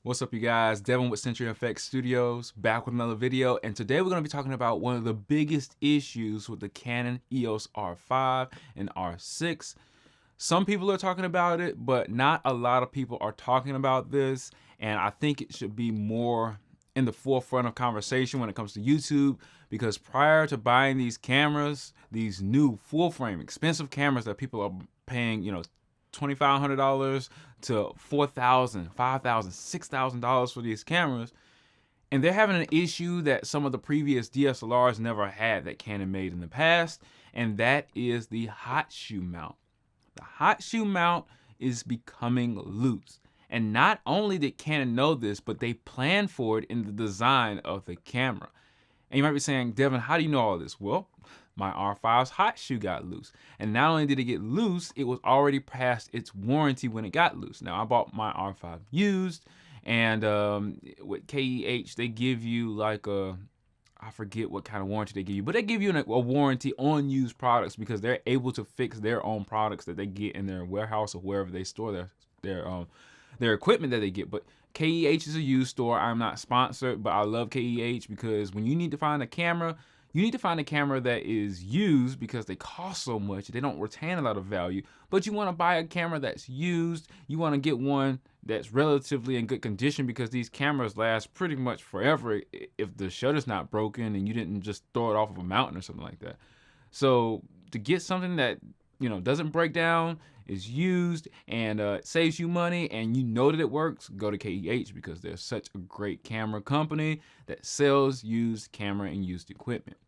What's up, you guys? Devin with Century FX Studios, back with another video, and today we're going to be talking about one of the biggest issues with the Canon EOS R5 and R6. Some people are talking about it, but not a lot of people are talking about this, and I think it should be more in the forefront of conversation when it comes to YouTube, because prior to buying these cameras, these new full-frame expensive cameras that people are paying, $2,500 to $4,000, $5,000, $6,000 for these cameras, and they're having an issue that some of the previous DSLRs never had that Canon made in the past, and that is the Hotshoe mount. The Hotshoe mount is becoming loose. And not only did Canon know this, but they planned for it in the design of the camera. And you might be saying, Devin, how do you know all this? Well, my R5's Hotshoe got loose. And not only did it get loose, it was already past its warranty when it got loose. Now, I bought my R5 used, and with KEH, they give you like I forget what kind of warranty they give you, but they give you a warranty on used products because they're able to fix their own products that they get in their warehouse or wherever they store their equipment that they get. But KEH is a used store. I'm not sponsored, but I love KEH because when you need to find a camera, you need to find a camera that is used because they cost so much. They don't retain a lot of value, but you want to buy a camera that's used. You want to get one that's relatively in good condition because these cameras last pretty much forever if the shutter's not broken and you didn't just throw it off of a mountain or something like that. So to get something that doesn't break down, is used, and saves you money, and you know that it works, go to KEH because they're such a great camera company that sells used camera and used equipment.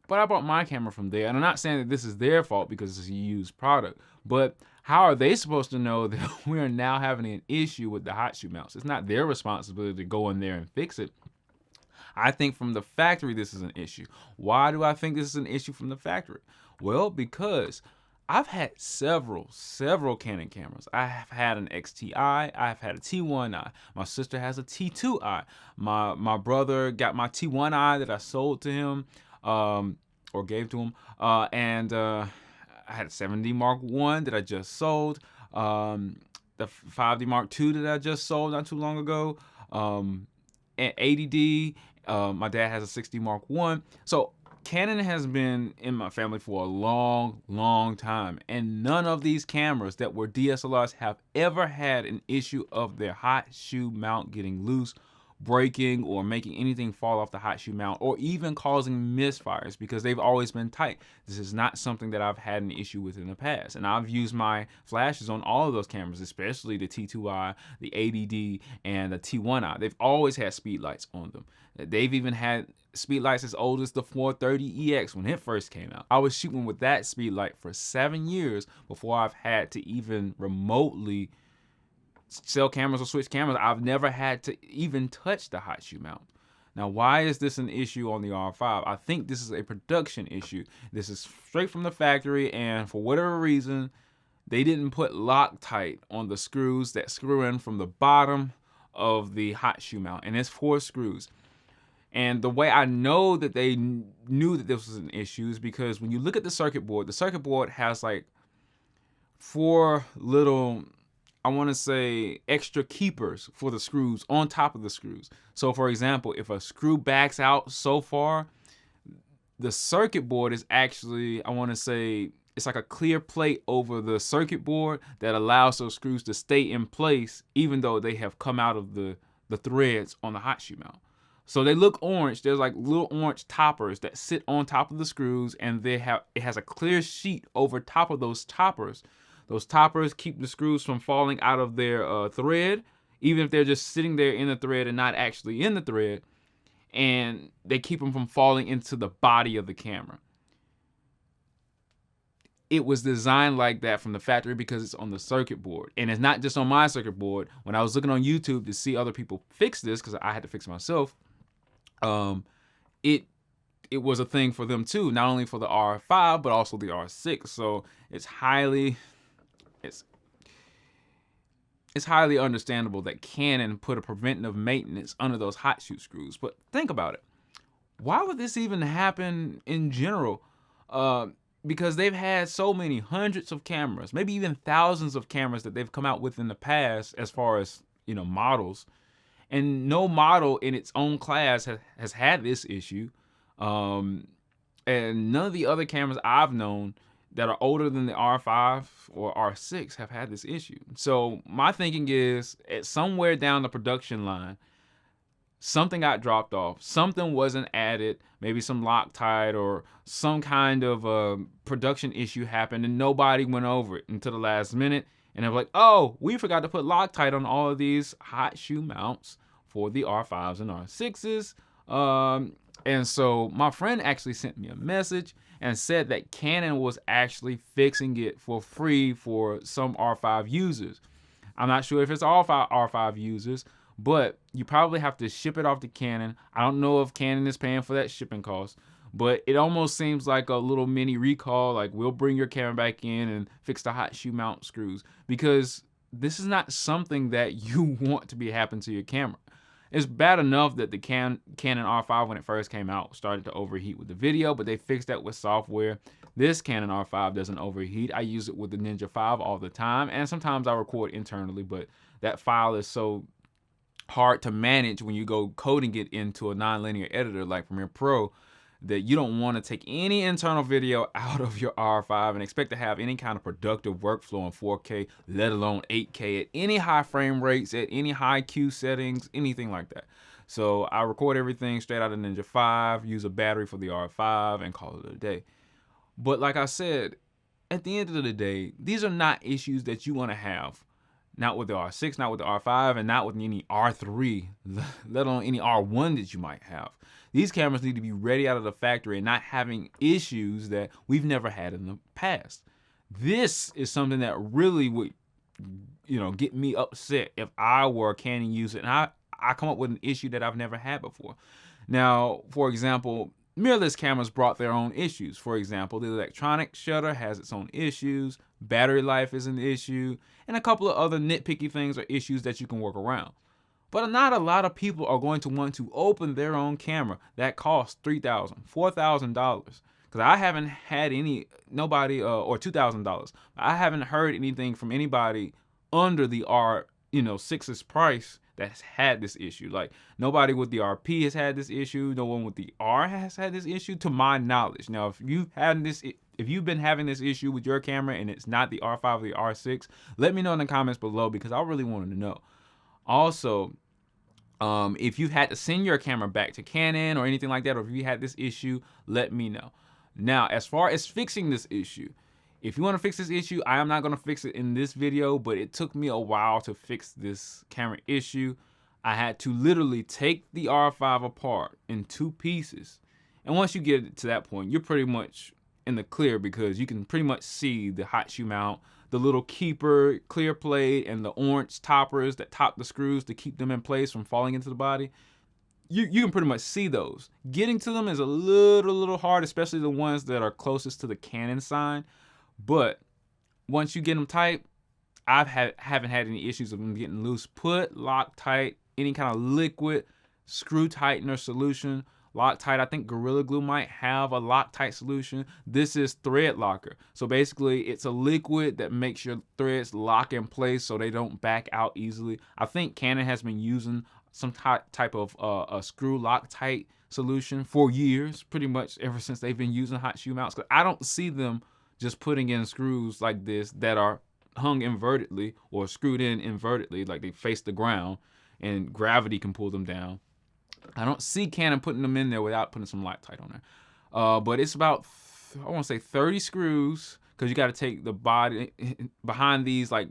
But I bought my camera from there, and I'm not saying that this is their fault because it's a used product, but how are they supposed to know that we are now having an issue with the Hotshoe mounts? It's not their responsibility to go in there and fix it. I think from the factory this is an issue. Why do I think this is an issue from the factory? Well, because I've had several Canon cameras. I have had an XTI, I've had a T1i. My sister has a T2i. My brother got my T1i that I sold to him, or gave to him. And I had a 7D Mark I that I just sold. The 5D Mark II that I just sold not too long ago. And 80D. My dad has a 6D Mark I. So Canon has been in my family for a long time, and none of these cameras that were DSLRs have ever had an issue of their Hotshoe mount getting loose, breaking, or making anything fall off the Hotshoe mount, or even causing misfires because they've always been tight. This is not something that I've had an issue with in the past, and I've used my flashes on all of those cameras, especially the T2i, the 80D, and the T1i. They've always had speed lights on them. They've even had speed lights as old as the 430EX when it first came out. I was shooting with that speed light for 7 years before I've had to even remotely sell cameras or switch cameras. I've never had to even touch the Hotshoe mount. Now, why is this an issue on the R5? I think this is a production issue. This is straight from the factory, and for whatever reason, they didn't put Loctite on the screws that screw in from the bottom of the Hotshoe mount, and it's 4 screws. And the way I know that they knew that this was an issue is because when you look at the circuit board has like 4 little, I want to say, extra keepers for the screws on top of the screws. So for example, if a screw backs out so far, the circuit board is actually, I want to say, it's like a clear plate over the circuit board that allows those screws to stay in place even though they have come out of the threads on the Hotshoe mount. So they look orange. There's like little orange toppers that sit on top of the screws, and it has a clear sheet over top of those toppers. Those toppers keep the screws from falling out of their thread, even if they're just sitting there in the thread and not actually in the thread, and they keep them from falling into the body of the camera. It was designed like that from the factory because it's on the circuit board, and it's not just on my circuit board. When I was looking on YouTube to see other people fix this, because I had to fix it myself, it was a thing for them too, not only for the R5 but also the R6. So it's highly understandable that Canon put a preventative maintenance under those Hotshoe screws. But think about it. Why would this even happen in general? Because they've had so many hundreds of cameras, maybe even thousands of cameras that they've come out with in the past as far as, models. And no model in its own class has had this issue. And none of the other cameras I've known that are older than the R5 or R6 have had this issue. So my thinking is, at somewhere down the production line, something got dropped off, something wasn't added, maybe some Loctite or some kind of production issue happened and nobody went over it until the last minute. And they're like, oh, we forgot to put Loctite on all of these Hotshoe mounts for the R5s and R6s. And so my friend actually sent me a message and said that Canon was actually fixing it for free for some R5 users. I'm not sure if it's all R5 users, but you probably have to ship it off to Canon. I don't know if Canon is paying for that shipping cost, but it almost seems like a little mini recall, like we'll bring your camera back in and fix the Hotshoe mount screws, because this is not something that you want to be happening to your camera. It's bad enough that the Canon R5, when it first came out, started to overheat with the video, but they fixed that with software. This Canon R5 doesn't overheat. I use it with the Ninja 5 all the time, and sometimes I record internally, but that file is so hard to manage when you go coding it into a nonlinear editor like Premiere Pro that you don't want to take any internal video out of your R5 and expect to have any kind of productive workflow in 4K, let alone 8K at any high frame rates, at any high Q settings, anything like that. So I record everything straight out of Ninja 5, use a battery for the R5, and call it a day. But like I said, at the end of the day, these are not issues that you want to have. Not with the R6, not with the R5, and not with any R3, let alone any R1 that you might have. These cameras need to be ready out of the factory and not having issues that we've never had in the past. This is something that really would, get me upset if I were a Canon user and I come up with an issue that I've never had before. Now, for example, mirrorless cameras brought their own issues. For example, the electronic shutter has its own issues, battery life is an issue, and a couple of other nitpicky things or issues that you can work around. But not a lot of people are going to want to open their own camera that costs $3,000, $4,000. Because I haven't had nobody, or $2,000. I haven't heard anything from anybody under the R6's price that's had this issue. Like, nobody with the RP has had this issue. No one with the R has had this issue, to my knowledge. Now, if you've been having this issue with your camera and it's not the R5 or the R6, let me know in the comments below, because I really wanted to know. Also, if you've had to send your camera back to Canon or anything like that, or if you had this issue, let me know. Now, as far as fixing this issue, if you want to fix this issue, I am not going to fix it in this video, but it took me a while to fix this camera issue. I had to literally take the R5 apart in 2 pieces. And once you get to that point, you're pretty much in the clear, because you can pretty much see the Hotshoe mount, the little keeper clear plate, and the orange toppers that top the screws to keep them in place from falling into the body. You can pretty much see those. Getting to them is a little hard, especially the ones that are closest to the Canon sign. But once you get them tight, haven't had any issues of them getting loose. Put Loctite, any kind of liquid screw tightener solution. Loctite, I think Gorilla Glue might have a Loctite solution. This is Thread Locker. So basically, it's a liquid that makes your threads lock in place so they don't back out easily. I think Canon has been using some type of a screw Loctite solution for years, pretty much ever since they've been using Hotshoe mounts. Because I don't see them just putting in screws like this that are hung invertedly or screwed in invertedly, like they face the ground and gravity can pull them down. I don't see Canon putting them in there without putting some Loctite on there. But it's about, I want to say 30 screws, because you got to take the body behind these like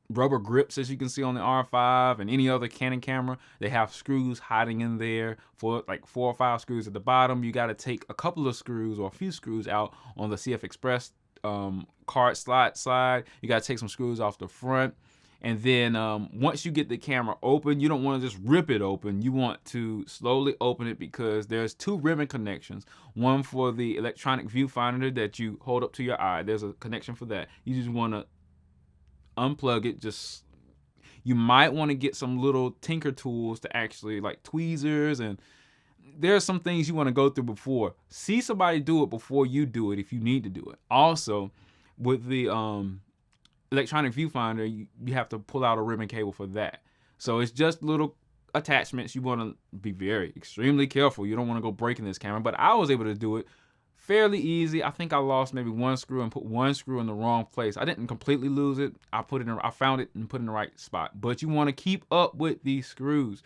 rubber grips, as you can see on the R5 and any other Canon camera. They have screws hiding in there, for like 4 or 5 screws at the bottom. You got to take a couple of screws or a few screws out on the CFXTV card slide. You got to take some screws off the front. And then once you get the camera open, you don't want to just rip it open. You want to slowly open it, because there's 2 ribbon connections. One for the electronic viewfinder that you hold up to your eye. There's a connection for that. You just want to unplug it. You might want to get some little tinker tools to actually, like tweezers, and there are some things you want to go through before. See somebody do it before you do it if you need to do it. Also, with the electronic viewfinder, you have to pull out a ribbon cable for that. So it's just little attachments, you want to be extremely careful. You don't want to go breaking this camera, but I was able to do it fairly easy. I think I lost maybe one screw and put one screw in the wrong place. I didn't completely lose it. I found it and put it in the right spot. But you want to keep up with these screws.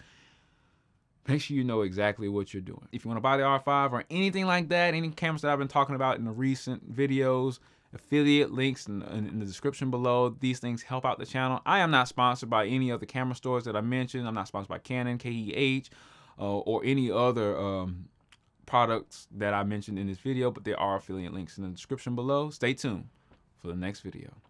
Make sure you know exactly what you're doing. If you want to buy the R5 or anything like that, any cameras that I've been talking about in the recent videos, affiliate links in the description below. These things help out the channel. I am not sponsored by any of the camera stores that I mentioned. I'm not sponsored by Canon, KEH, or any other products that I mentioned in this video, but there are affiliate links in the description below. Stay tuned for the next video.